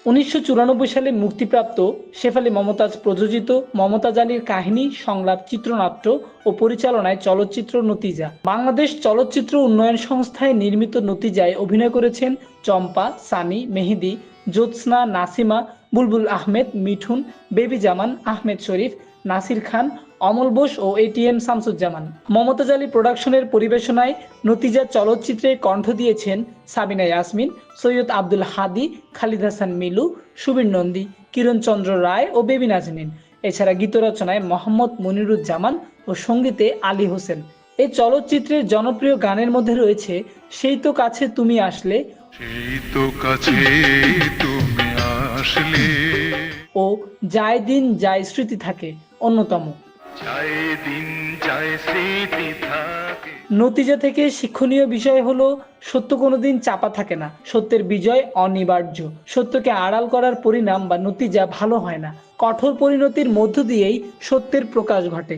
1994 সালে মুক্তিপ্রাপ্ত শেফালী মমতাজ প্রযোজিত মমতাজ আলীর কাহিনী সংলাপ চিত্রনাট্য ও পরিচালনায় চলচ্চিত্র নতিজা। বাংলাদেশ চলচ্চিত্র উন্নয়ন সংস্থায় নির্মিত নতিজায় অভিনয় করেছেন চম্পা, সানি, মেহেদী, জ্যোৎস্না, নাসিমা, বুলবুল আহমেদ, মিঠুন, বেবি জামান, আহমেদ শরীফ, নাসির খান, অমল বোস ও এটিএম শামসুজ্জামান। মমতাজ আলী প্রোডাকশনের পরিবেশনায় নতিজা চলচ্চিত্রে কণ্ঠ দিয়েছেন সাবিনা ইয়াসমিন, সৈয়দ আব্দুল হাদী, খালিদ হাসান মিলু, সুবীর নন্দী, কিরণ চন্দ্র রায় ও বেবি নাজনীন। এছাড়া গীত রচনায় মোহাম্মদ মনিরুজ্জামান ও সঙ্গীতে আলী হোসেন। এই চলচ্চিত্রের জনপ্রিয় গানের মধ্যে রয়েছে সেই তো কাছে তুমি আসলে, সেই তো কাছে তুমি আসলে ও যায় দিন যায় স্মৃতি থাকে অন্যতম। যায় দিন যায় স্মৃতি থাকে। নতিজা থেকে শিক্ষণীয় বিষয় হলো সত্য কোনোদিন চাপা থাকে না, সত্যের বিজয় অনিবার্য। সত্যকে আড়াল করার পরিণাম বা নতিজা ভালো হয় না, কঠোর পরিণতির মধ্য দিয়েই সত্যের প্রকাশ ঘটে।